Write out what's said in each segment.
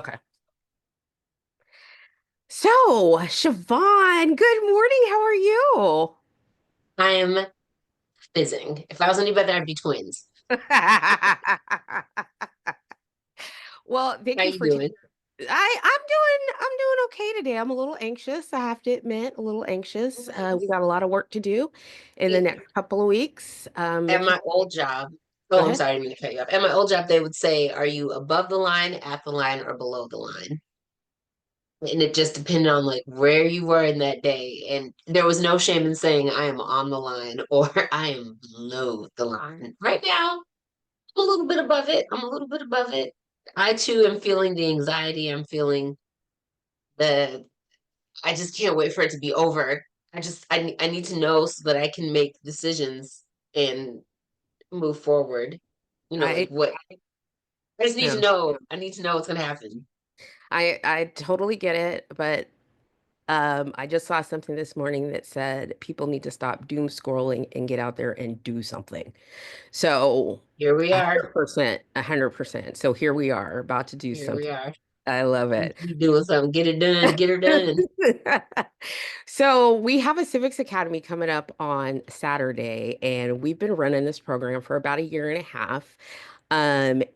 Okay. So, Shavon, good morning. How are you? I'm fizzing. If I was any better, I'd be twins. Well, thank How you you for taking. doing? I'm doing okay today. I'm a little anxious, I have to admit, a little anxious. We got a lot of work to do in the next couple of weeks. At If you my old job, Go oh, I'm ahead. sorry, I didn't mean to cut you off. At my old job, they would say, "Are you above the line, at the line, or below the line?" And it just depended on like where you were in that day. And there was no shame in saying I am on the line or I am below the line. Right now, I'm a little bit above it. I'm a little bit above it. I too am feeling the anxiety. I'm feeling the I just can't wait for it to be over. I need to know so that I can make decisions and move forward. You know, like I what I just need to yeah, know. I need to know what's gonna happen. I totally get it, but I just saw something this morning that said people need to stop doom scrolling and get out there and do something. So, Here we are. 100%, 100%. So here we are about to do Here we something. are. I love it. We doing something. Get it done. Get her done. So we have a Civics Academy coming up on Saturday, and we've been running this program for about a year and a half. And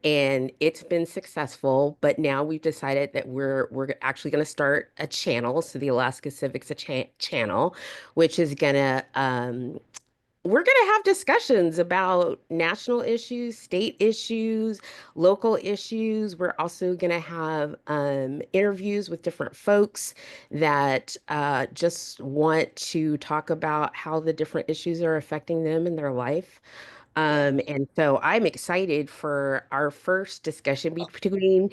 it's been successful, but now we've decided that we're actually going to start a channel, so the Alaska Civics channel, which is gonna we're going to have discussions about national issues, state issues, local issues. We're also going to have interviews with different folks that just want to talk about how the different issues are affecting them in their life. And so I'm excited for our first discussion between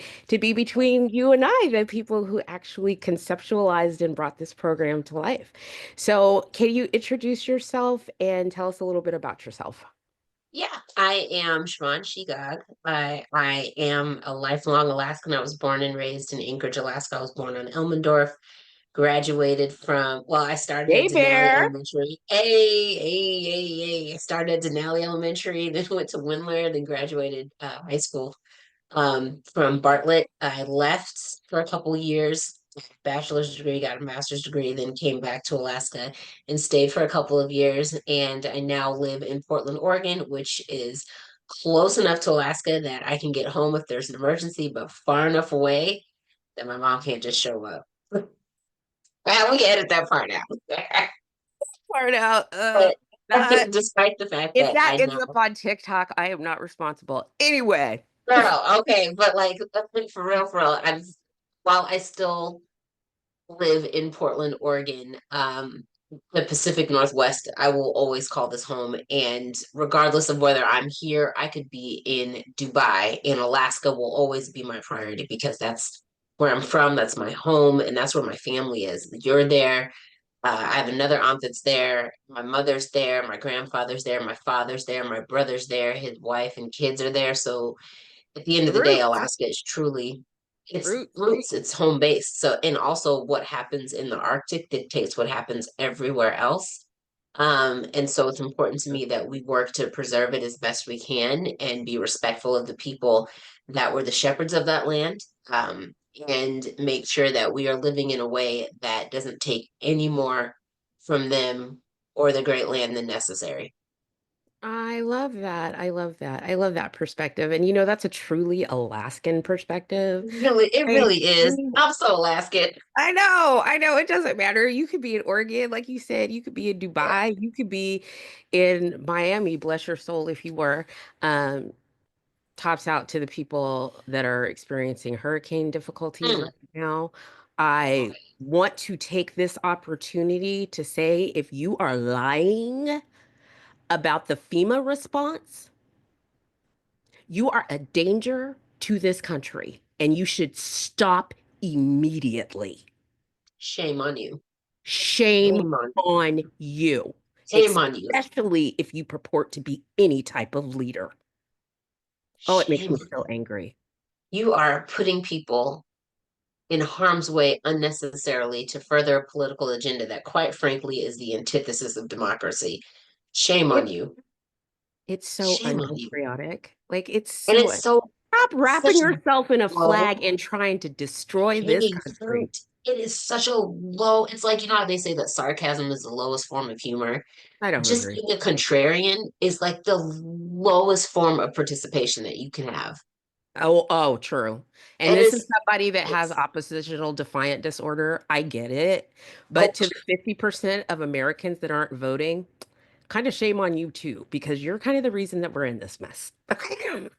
you and I, the people who actually conceptualized and brought this program to life. So can you introduce yourself and tell us a little bit about yourself? Yeah, I am Shivon Shigag. I am a lifelong Alaskan. I was born and raised in Anchorage, Alaska. I was born on Elmendorf. Graduated from, well, I started at Hey, Denali Bear. Elementary. I started at Denali Elementary, then went to Windler, then graduated high school from Bartlett. I left for a couple years, bachelor's degree, got a master's degree, then came back to Alaska and stayed for a couple of years. And I now live in Portland, Oregon, which is close enough to Alaska that I can get home if there's an emergency, but far enough away that my mom can't just show up. Well, we can edit that part out. Part out. But Not, despite the fact if that that I ends now, up on TikTok, I am not responsible. Anyway. girl, okay, but like for real, while I still live in Portland, Oregon, the Pacific Northwest, I will always call this home. And regardless of whether I'm here, I could be in Dubai, and Alaska will always be my priority because that's where I'm from, that's my home, and that's where my family is. You're there. I have another aunt that's there. My mother's there. My grandfather's there. My father's there. My brother's there. His wife and kids are there. So at the end of the day, Roots. Alaska is truly its Roots. roots, its home base. So, and also what happens in the Arctic dictates what happens everywhere else. And so it's important to me that we work to preserve it as best we can and be respectful of the people that were the shepherds of that land. And make sure that we are living in a way that doesn't take any more from them or the great land than necessary. I love that. I love that. I love that perspective. And that's a truly Alaskan perspective. It I really is. I'm so Alaskan. I know. It doesn't matter. You could be in Oregon, like you said. You could be in Yeah. Dubai. You could be in Miami. Bless your soul if you were. Um, Tops out to the people that are experiencing hurricane difficulties Mm. right now. I want to take this opportunity to say if you are lying about the FEMA response, you are a danger to this country and you should stop immediately. Shame on you. Shame Shame on you. on you, Shame on you. especially if you purport to be any type of leader. Oh, it makes Shame me on so you. angry. You are putting people in harm's way unnecessarily to further a political agenda that, quite frankly, is the antithesis of democracy. Shame on It, you. it's so Shame on you. unpatriotic. Like, it's And so it's so, unpatriotic. Stop wrapping Such a yourself in a low flag and trying to destroy this hanging country. fruit. It is such a low, it's like, you know how they say that sarcasm is the lowest form of humor? I don't Just agree. being a contrarian is like the lowest form of participation that you can have. Oh, true. And It this is is, somebody that has it's, oppositional defiant disorder. I get it. oh, But to the 50% of Americans that aren't voting, kind of shame on you too, because you're kind of the reason that we're in this mess. Okay.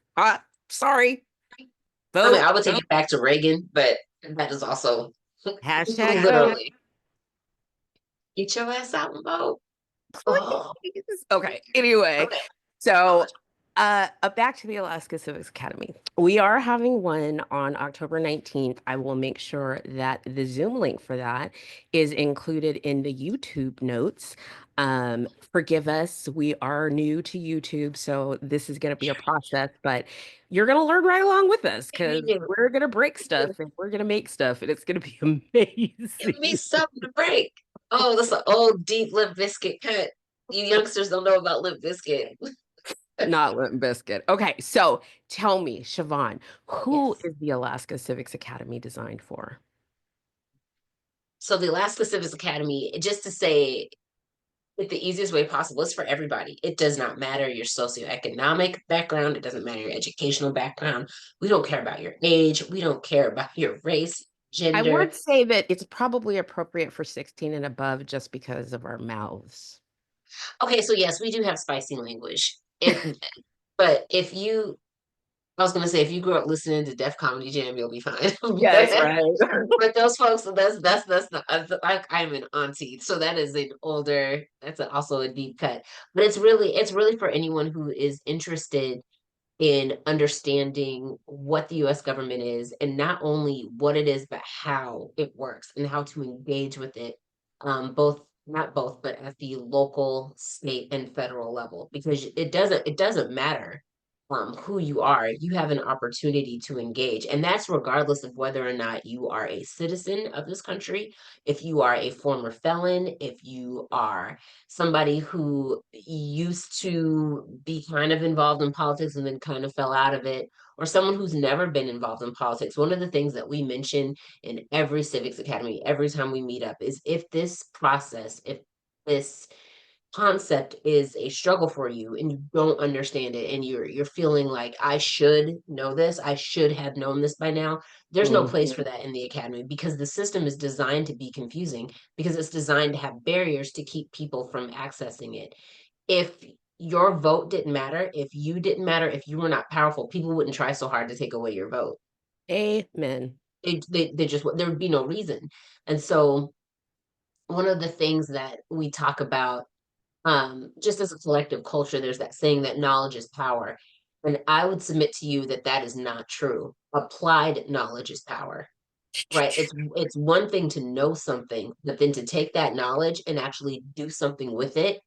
Sorry. I mean, Vote. I would take it back to Reagan, but that is also Hashtag vote. literally get your ass out and vote. Oh, Please. Okay. Anyway, okay. so back to the Alaska Civics Academy. We are having one on October 19th. I will make sure that the Zoom link for that is included in the YouTube notes. Forgive us, we are new to YouTube, so this is going to be a process, but you're going to learn right along with us We because do. we're going to break We stuff do. and we're going to make stuff and it's going to be Give me amazing. something to break. Oh, that's an old deep Limp Biscuit cut. You youngsters don't know about Limp Biscuit. Not Limp Biscuit. Okay, so tell me, Shavon, who Yes. is the Alaska Civics Academy designed for? So the Alaska Civics Academy, just to say it the easiest way possible, is for everybody. It does not matter your socioeconomic background. It doesn't matter your educational background. We don't care about your age. We don't care about your race, I gender. would say that it's probably appropriate for 16 and above just because of our mouths. Okay, so yes, we do have spicy language. But if you, I was gonna say, if you grew up listening to Def Comedy Jam, you'll be fine. Yes, right. But those folks, that's not, I'm an auntie, so that is an older, that's also a deep cut. But it's really for anyone who is interested in understanding what the US government is, and not only what it is, but how it works and how to engage with it, both, not both, but at the local, state, and federal level, because it doesn't matter who you are, you have an opportunity to engage. And that's regardless of whether or not you are a citizen of this country, if you are a former felon, if you are somebody who used to be kind of involved in politics and then kind of fell out of it, or someone who's never been involved in politics. One of the things that we mention in every civics academy, every time we meet up, is if this process, if this concept is a struggle for you and you don't understand it, and you're feeling like, I should know this, I should have known this by now, there's no place Mhm. for that in the academy, because the system is designed to be confusing, because it's designed to have barriers to keep people from accessing it. If your vote didn't matter, if you didn't matter, if you were not powerful, people wouldn't try so hard to take away your vote. Amen. They just, there would be no reason. And so one of the things that we talk about, just as a collective culture, there's that saying that knowledge is power. And I would submit to you that that is not true. Applied knowledge is power, right? It's one thing to know something, but then to take that knowledge and actually do something with it,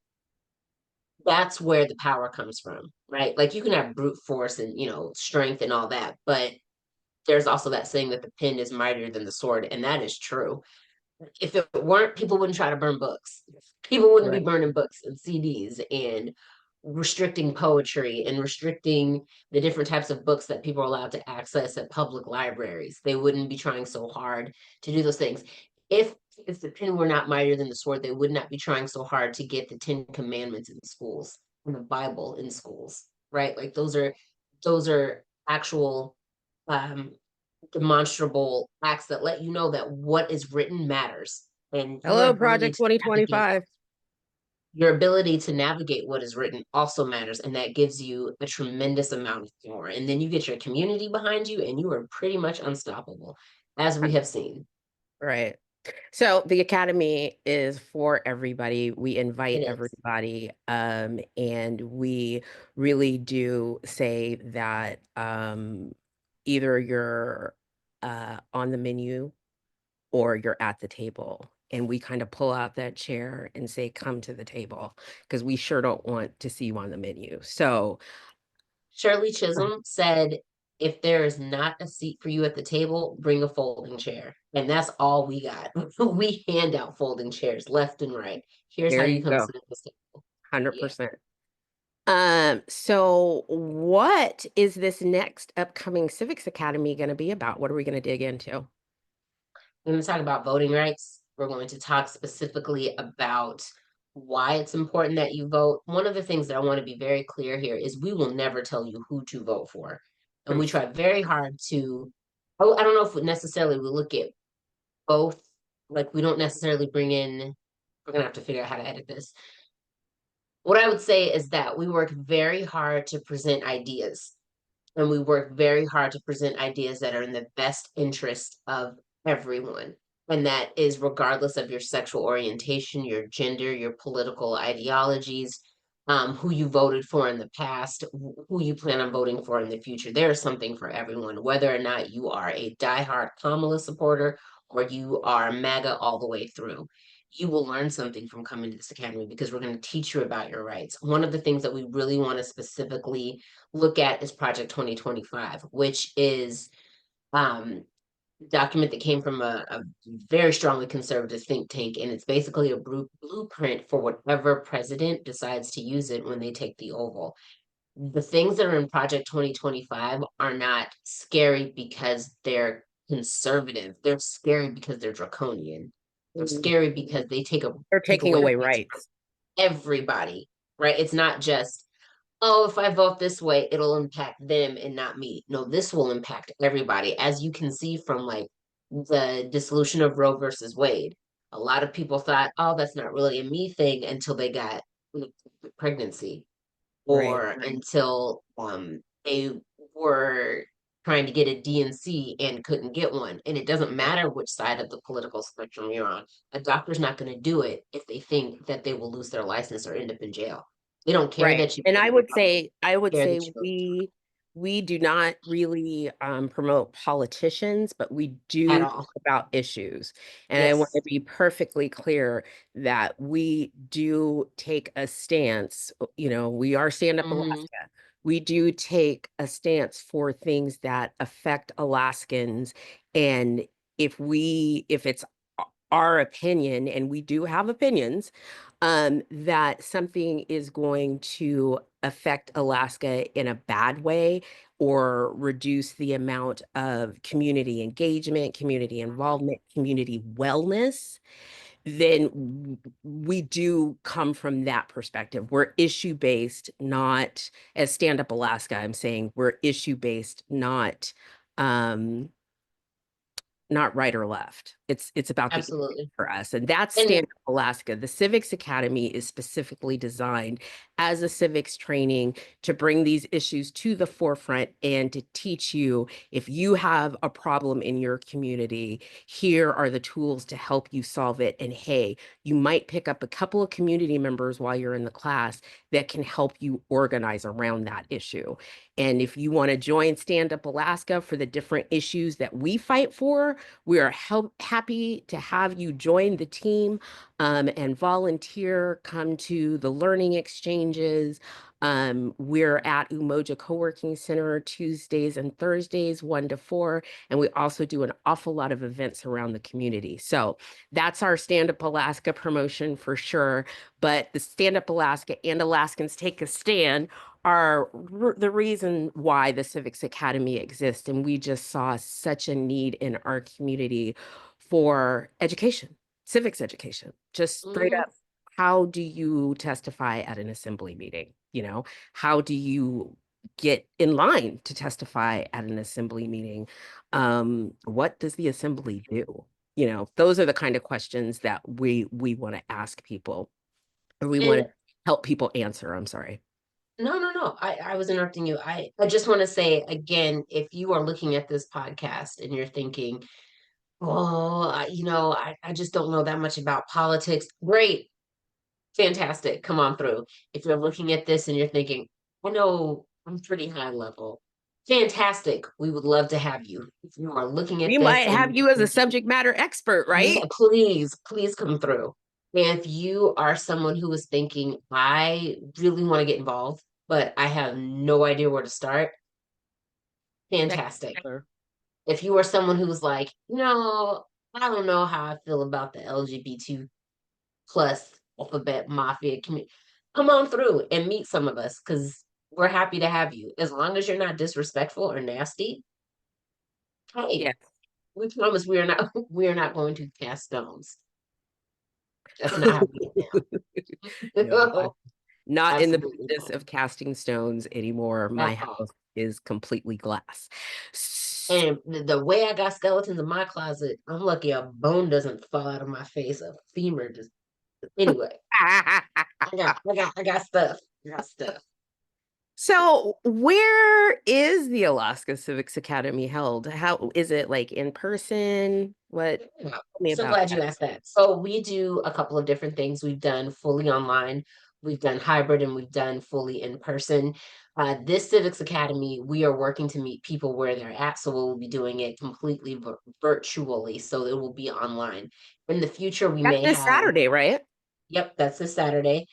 that's where the power comes from, right? Like, you can have brute force and, strength and all that, but there's also that saying that the pen is mightier than the sword, and that is true. If it weren't, people wouldn't try to burn books. People wouldn't be Right. burning books and CDs and restricting poetry and restricting the different types of books that people are allowed to access at public libraries. They wouldn't be trying so hard to do those things. If if the pen were not mightier than the sword, they would not be trying so hard to get the Ten Commandments in schools and the Bible in schools, right? Like, those are actual um demonstrable acts that let you know that what is written matters, and Hello, Project 2025. your ability to navigate what is written also matters, and that gives you a tremendous amount of power, and then you get your community behind you and you are pretty much unstoppable, as we have seen. Right. So the Academy is for everybody. We It invite is. everybody, and we really do say that either you're on the menu or you're at the table. And we kind of pull out that chair and say, come to the table, because we sure don't want to see you on the menu. So, Shirley Chisholm said, if there is not a seat for you at the table, bring a folding chair. And that's all we got. We hand out folding chairs left and right. Here's how there you you come go. sit at this table. Yeah. 100%. So what is this next upcoming Civics Academy going to be about? What are we going to dig into? We're going to talk about voting rights. We're going to talk specifically about why it's important that you vote. One of the things that I want to be very clear here is we will never tell you who to vote for. And we try very hard to, oh, I don't know if we necessarily we look at both, like we don't necessarily bring in, we're going to have to figure out how to edit this. What I would say is that we work very hard to present ideas, and we work very hard to present ideas that are in the best interest of everyone. And that is regardless of your sexual orientation, your gender, your political ideologies, who you voted for in the past, who you plan on voting for in the future. There is something for everyone, whether or not you are a diehard Kamala supporter or you are MAGA all the way through. You will learn something from coming to this academy because we're going to teach you about your rights. One of the things that we really want to specifically look at is Project 2025, which is a document that came from a very strongly conservative think tank. And it's basically a blueprint for whatever president decides to use it when they take the Oval. The things that are in Project 2025 are not scary because they're conservative. They're scary because they're draconian. They're Mm. scary because they They're take taking away away rights from rights. everybody, right? It's not just, oh, if I vote this way, it'll impact them and not me. No, this will impact everybody. As you can see from like the dissolution of Roe versus Wade, a lot of people thought, oh, that's not really a me thing until they got pregnancy Right. or until they were trying to get a DNC and couldn't get one. And it doesn't matter which side of the political spectrum you're on. A doctor's not going to do it if they think that they will lose their license or end up in jail. They don't care Right. that you And voted Republican. I would They care say that you voted we do not really promote politicians, but we at do talk all. about issues. And I want Yes. to be perfectly clear that we do take a stance. We are Stand Up Hmm. Alaska. We do take a stance for things that affect Alaskans. And if it's our opinion, and we do have opinions, that something is going to affect Alaska in a bad way or reduce the amount of community engagement, community involvement, community wellness, then we do come from that perspective. We're issue based, not as Stand Up Alaska. I'm saying we're issue based, um, not right or left. It's about the Absolutely. for us. And that's And Stand Up Alaska. The Civics Academy is specifically designed as a civics training to bring these issues to the forefront and to teach you if you have a problem in your community, here are the tools to help you solve it. And hey, you might pick up a couple of community members while you're in the class that can help you organize around that issue. And if you want to join Stand Up Alaska for the different issues that we fight for, we are happy to have you join the team and volunteer, come to the learning exchanges. We're at Umoja Co-working Center Tuesdays and Thursdays, 1 to 4. And we also do an awful lot of events around the community. So that's our Stand Up Alaska promotion for sure. But the Stand Up Alaska and Alaskans Take a Stand are the reason why the Civics Academy exists. And we just saw such a need in our community for education, civics education, just straight mhm. up. How do you testify at an assembly meeting? How do you get in line to testify at an assembly meeting? What does the assembly do? Those are the kind of questions that we want to ask people, or we want And to help people answer. I'm sorry. no, no, no. I was interrupting you. I just want to say again, if you are looking at this podcast and you're thinking, oh, I just don't know that much about politics. Great. Fantastic. Come on through. If you're looking at this and you're thinking, I know I'm pretty high level. Fantastic. We would love to have you. If you are looking at We this might and have you're you as a thinking, subject matter expert, right? please, please come through. And if you are someone who is thinking, I really want to get involved, but I have no idea where to start, Check. fantastic. If you are someone who's like, I don't know how I feel about the LGBT plus alphabet mafia community. come on through and meet some of us because we're happy to have you. As long as you're not disrespectful or nasty, hey, Yeah. we promise we are not we are not going to cast stones. That's not how we get No, down. not in the Absolutely business not. of casting stones anymore. My At all. house is completely glass. S- And the way I got skeletons in my closet, I'm lucky a bone doesn't fall out of my face, a femur just anyway. I got stuff. I got stuff. So, where is the Alaska Civics Academy held? How is it, like, in person? What? Yeah. Tell me So about glad you that. asked that. So we do a couple of different things. We've done fully online, we've done hybrid, and we've done fully in person. This Civics Academy, we are working to meet people where they're at. So we'll be doing it completely virtually. So it will be online. In the future, we That's may this have, Saturday, right? yep, that's this Saturday,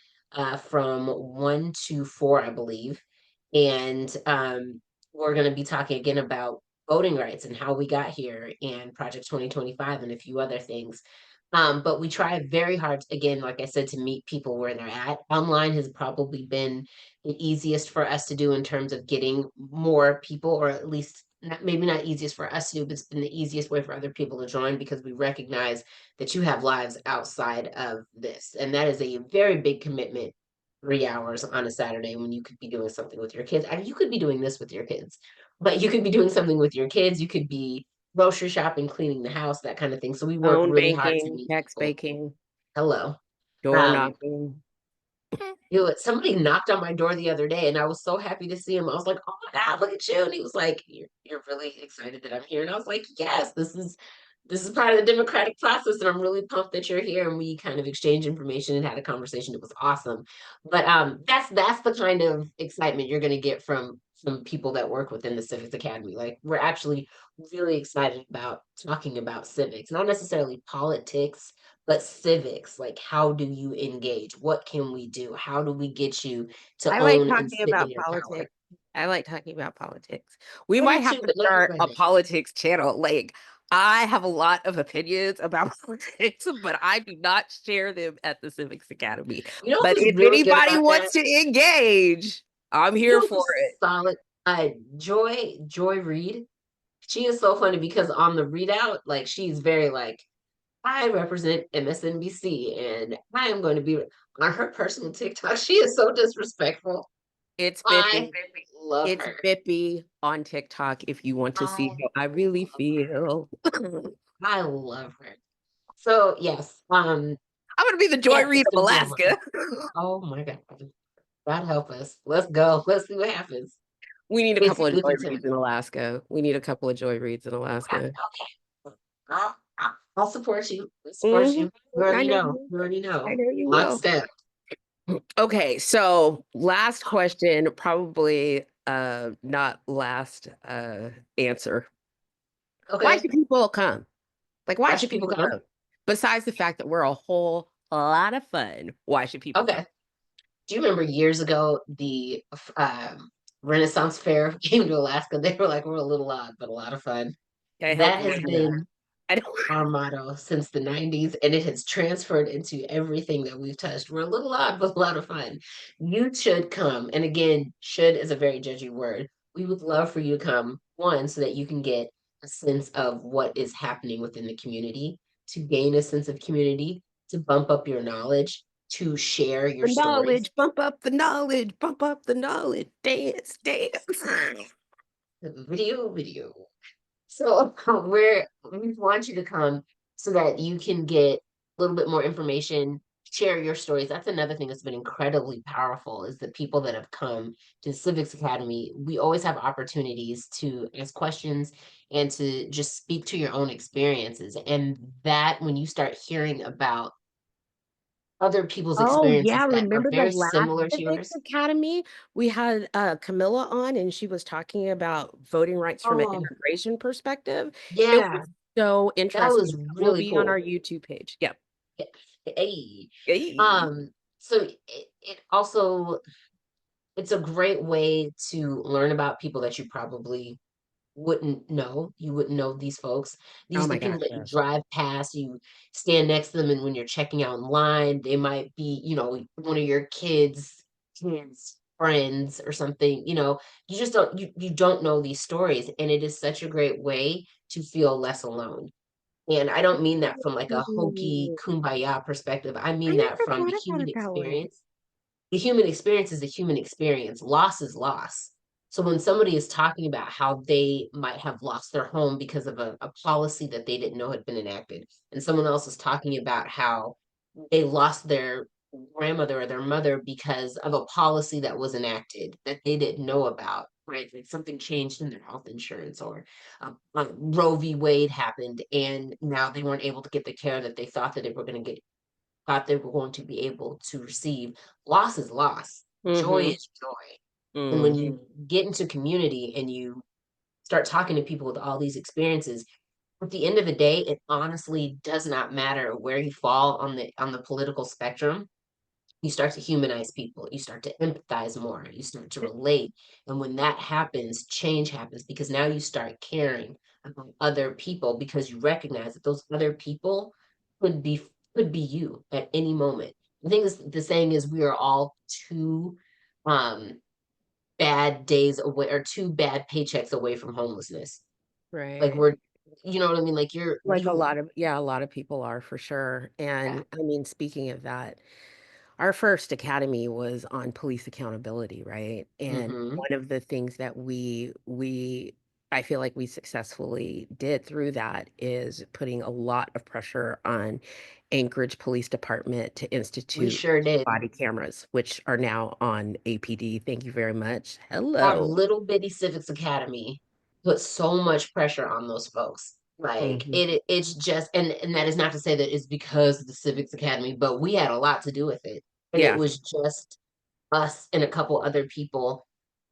from 1 to 4, I believe. And we're going to be talking again about voting rights and how we got here and Project 2025 and a few other things. But we try very hard, again, like I said, to meet people where they're at. Online has probably been the easiest for us to do in terms of getting more people, or at least not, maybe not easiest for us to do, but it's been the easiest way for other people to join because we recognize that you have lives outside of this. And that is a very big commitment. 3 hours on a Saturday when you could be doing something with your kids. And you could be doing this with your kids, but you could be doing something with your kids. You could be grocery shopping, cleaning the house, that kind of thing. So we work Phone really hard to banking, meet text people. banking, Hello. door Um, knocking. somebody knocked on my door the other day and I was so happy to see him. I was like, oh my God, look at you. And he was like, you're really excited that I'm here. And I was like, yes, this is part of the democratic process. And I'm really pumped that you're here. And we kind of exchanged information and had a conversation. It was awesome. But that's the kind of excitement you're gonna get from people that work within the Civics Academy. Like we're actually really excited about talking about civics, not necessarily politics, but civics. Like how do you engage? What can we do? How do we get you to I like own and talking sit in about your power? politics. I like talking about politics. We I might do have too, to but not start a everybody. politics channel. Like, I have a lot of opinions about politics, but I do not share them at the Civics Academy. You know But who's if really good anybody about that? wants to engage, I'm You here know for who's it. solid? Joy Reid. She is so funny because on the readout, like she's very like, I represent MSNBC and I am going to be on her personal TikTok. She is so disrespectful. It's I Bippy. love It's her. Bippy on TikTok if you want to see I how I really love her. feel. I love her. So yes, I'm gonna be the Joy yes, Reid it's of gonna be online. Alaska. Oh my God. God help us. Let's go. Let's see what happens. We need a couple of Basically Joy Lieutenant. Reids in Alaska. We need a couple of Joy Reids in Okay. Alaska. I'll support you. I'll support Hmm. you. You I already know know. you. You already I know. know you will. Lockstep. Okay, so last question, probably not last answer. Why Okay. should people come? Like, why Why should should people people come? come? Besides the fact that we're a whole lot of fun, why should people come? Okay. Do you remember years ago the Renaissance Fair came to Alaska? They were like, we're a little odd, but a lot of fun. I hope That you has remember that. been I don't. our motto since the 90s, and it has transferred into everything that we've touched. We're a little odd, but a lot of fun. You should come. And again, should is a very judgy word. We would love for you to come, one, so that you can get a sense of what is happening within the community, to gain a sense of community, to bump up your knowledge, to share your The stories. knowledge, bump up the knowledge, bump up the knowledge, dance, dance. Video. So we want you to come so that you can get a little bit more information, share your stories. That's another thing that's been incredibly powerful is the people that have come to the Civics Academy. We always have opportunities to ask questions and to just speak to your own experiences. And that when you start hearing about other people's Oh yeah, experiences that are remember the very last similar to Civics yours. Academy? We had Camilla on and she was talking about voting rights from an Oh, immigration perspective. It yeah, was so that interesting. was Will really be on our cool. YouTube page. Yep. Hey. Yay. Um, so it also it's a great way to learn about people that you probably wouldn't know. You wouldn't know these folks. Oh These are my the people gosh, that you yes. drive past, you stand next to them, and when you're checking out in line, they might be, one of your kids' friends or something. You just you don't know these stories, and it is such a great way to feel less alone. And I don't mean that from like a hokey Ooh, kumbaya perspective. I I mean that never from thought the about human it that way. experience. The human experience is a human experience. Loss is loss. So when somebody is talking about how they might have lost their home because of a policy that they didn't know had been enacted, and someone else is talking about how they lost their grandmother or their mother because of a policy that was enacted that they didn't know about, right? Like something changed in their health insurance, or Roe v. Wade happened, and now they weren't able to get the care that they thought that they were going to get, thought they were going to be able to receive. Loss is loss. Joy Mm-hmm. is joy. And when Mm. you get into community and you start talking to people with all these experiences, at the end of the day, it honestly does not matter where you fall on the political spectrum. You start to humanize people, you start to empathize more, you start to relate. And when that happens, change happens, because now you start caring about other people, because you recognize that those other people could be could be you at any moment. I think the saying is, we are all two um bad days away, or two bad paychecks away from homelessness. Like Right. we're, you know what I mean, like Like you. a lot of people are for sure. Yeah. And I mean, speaking of that, our first academy was on police accountability, right? And Mm-hmm. one of the things that we I feel like we successfully did through that is putting a lot of pressure on Anchorage Police Department to We institute sure did. body cameras, which are now on APD. Thank you very much. Our Hello. little bitty civics academy put so much pressure on those folks. Like Hmm. it's just, and that is not to say that it's because of the civics academy, but we had a lot to do with it. And it Yeah, was just us and a couple other people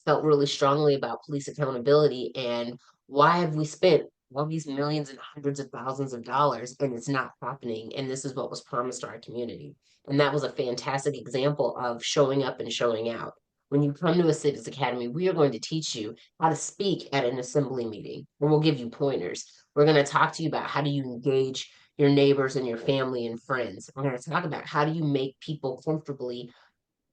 felt really strongly about police accountability. And why have we spent all these millions and hundreds of thousands of dollars and it's not happening? And this is what was promised to our community. And that was a fantastic example of showing up and showing out. When you come to a civics academy, we are going to teach you how to speak at an assembly meeting, and we'll give you pointers. We're going to talk to you about how do you engage your neighbors and your family and friends. We're going to talk about how do you make people comfortably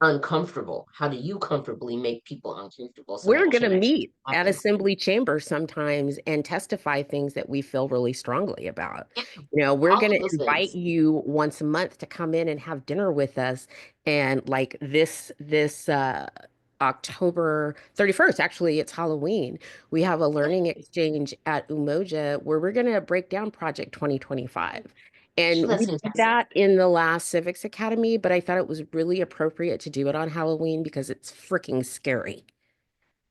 uncomfortable. How do you comfortably make people uncomfortable so we're that going to change meet at happen? assembly chambers sometimes and testify things that we feel really strongly about. Yeah, We're all going of to those invite things. you once a month to come in and have dinner with us. And like this October 31st, actually, it's Halloween. We have a learning exchange at Umoja where we're going to break down Project 2025. And we That's did fantastic. that in the last Civics Academy, but I thought it was really appropriate to do it on Halloween because it's freaking scary.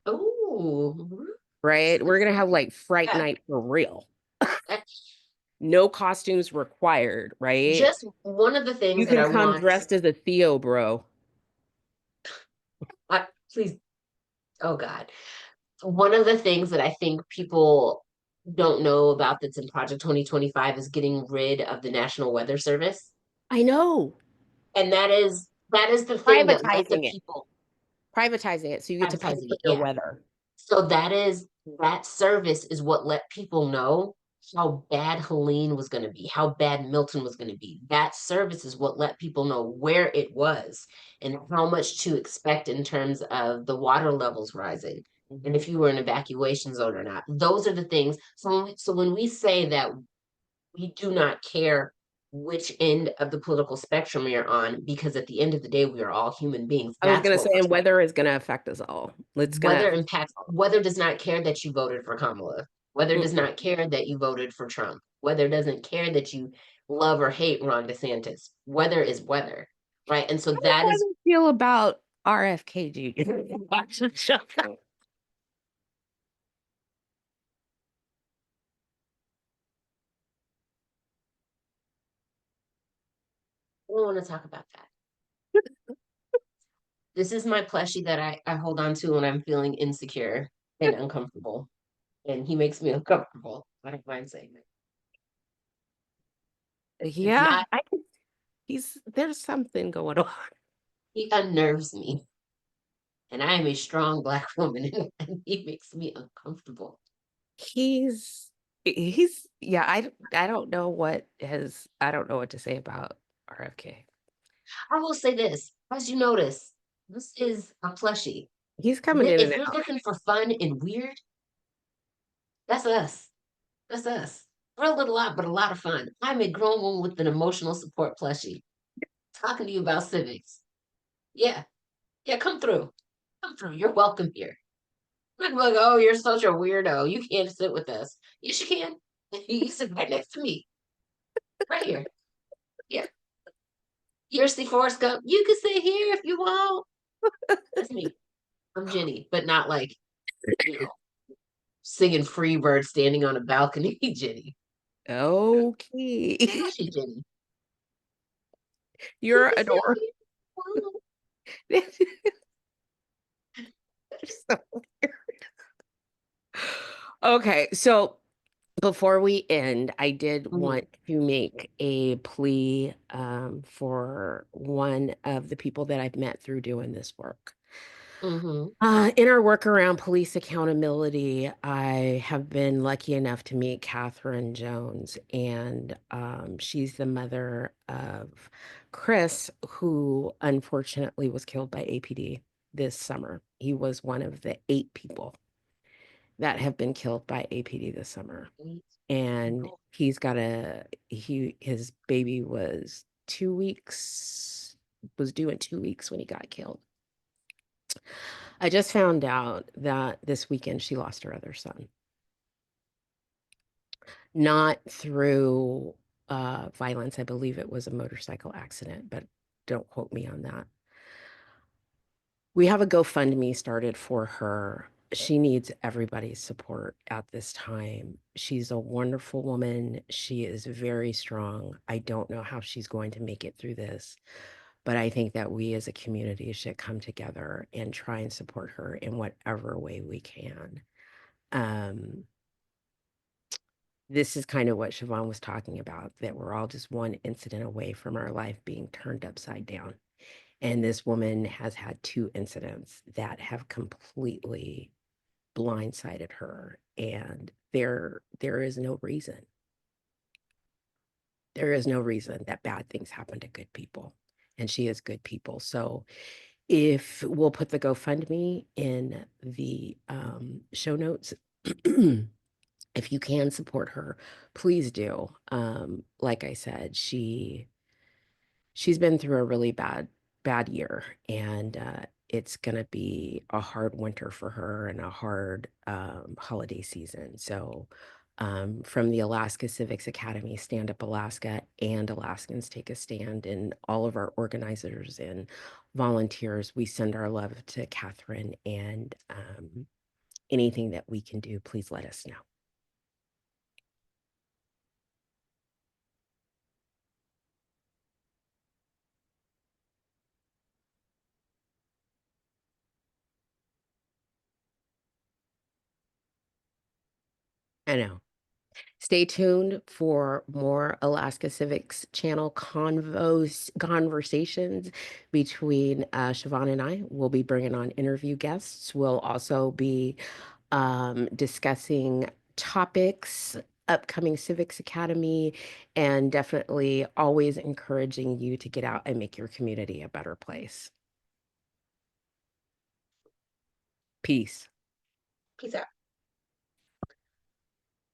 Oh, Right? We're gonna have like Fright yeah. Night for real. That's No costumes required, right? just one of the You things that can I come want. dressed as a Theo bro. Please, oh God. One of the things that I think people don't know about that's in Project 2025 is getting rid of the National Weather Service. I know. And that is the thing that let the Privatizing it. people Privatizing it so you get to pay advertising for it. your Yeah. weather. So that service is what let people know how bad Helene was going to be, how bad Milton was going to be. That service is what let people know where it was and how much to expect in terms of the water levels rising, and Mhm. if you were in evacuation zone or not. Those are the things. So when we say that we do not care which end of the political spectrum you're on, because at the end of the day, we are all human beings. I was That's gonna what say, and weather is gonna affect us all. It's gonna weather affect impacts. us all. Weather does not care that you voted for Kamala. Weather does Mm-mm. not care that you voted for Trump. Weather doesn't care that you love or hate Ron DeSantis. Weather is weather, right? And so How does that is. weather feel about RFK Jr.? I don't want to talk about that. This is my plushie that I hold on to when I'm feeling insecure and uncomfortable, and he makes me uncomfortable. I don't mind saying that. It's Yeah, not. he's there's something going on. He unnerves me, and I am a strong black woman, and he makes me uncomfortable. He's yeah, I don't know what has I don't know what to say about RFK. I will say this, as you notice, this is a plushie. He's coming in and If you're out. looking for fun and weird, that's us. That's us. We're a little lot, but a lot of fun. I'm a grown woman with an emotional support plushie talking to you about civics. Yeah, yeah, come through. Come through. You're welcome here. I'm not gonna be like, oh, you're such a weirdo. You can't sit with us. Yes, you can. You sit right next to me, right here. Yeah. You're the Forrest Gump. You can sit here if you want. That's me. I'm Jenny, but not like, you know, singing Freebird standing on a balcony, Jenny. Okay. Flashy Jenny. You You're can sit adorable. here if you want. So okay, so before we end, I did Mhm, want to make a plea for one of the people that I've met through doing this work. mhm, In our work around police accountability, I have been lucky enough to meet Catherine Jones, and she's the mother of Chris, who unfortunately was killed by APD this summer. He was one of the 8 people that have been killed by APD this summer. 8 And people. his baby was 2 weeks, was due in 2 weeks when he got killed. I just found out that this weekend she lost her other son, not through violence. I believe it was a motorcycle accident, but don't quote me on that. We have a GoFundMe started for her. She needs everybody's support at this time. She's a wonderful woman. She is very strong. I don't know how she's going to make it through this, but I think that we as a community should come together and try and support her in whatever way we can. Um, this is kind of what Siobhan was talking about, that we're all just one incident away from our life being turned upside down. And this woman has had 2 incidents that have completely blindsided her. And there is no reason. There is no reason that bad things happen to good people. And she is good people. So if we'll put the GoFundMe in the show notes, if you can support her, please do. Like I said, she's been through a really bad year, and it's gonna be a hard winter for her and a hard holiday season. So from the Alaska Civics Academy, Stand Up Alaska, and Alaskans Take a Stand, and all of our organizers and volunteers, we send our love to Catherine, and anything that we can do, please let us know. I know. Stay tuned for more Alaska Civics Channel conversations between Siobhan and I. We'll be bringing on interview guests. We'll also be discussing topics, upcoming Civics Academy, and definitely always encouraging you to get out and make your community a better place. Peace. Peace out.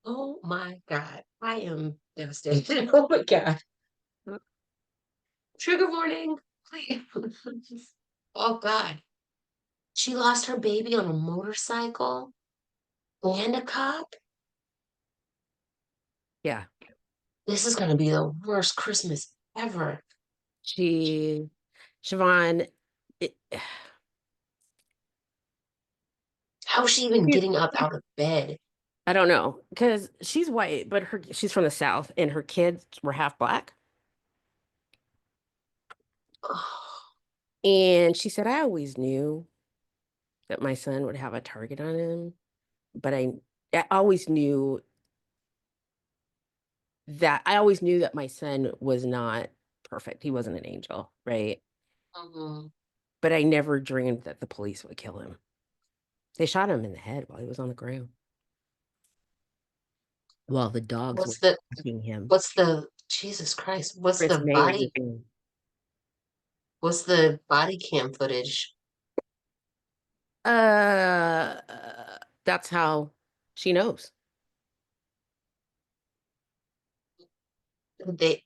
Oh my God. I am devastated. Oh my God. Trigger warning. Please. Oh God. She lost her baby on a motorcycle and a cop. Yeah. This is going to be the worst Christmas ever. She, Siobhan, it, How's she even getting up out of bed? I don't know, because she's white, but she's from the South, and her kids were half black. Oh, And she said, I always knew that my son would have a target on him, but I always knew I always knew that my son was not perfect. He wasn't an angel, right? mhm. But I never dreamed that the police would kill him. They shot him in the head while he was on the ground. while the dogs were What's the attacking him. what's the Jesus Christ? Chris May is his name. What's the body cam footage? Uh, that's how she knows. They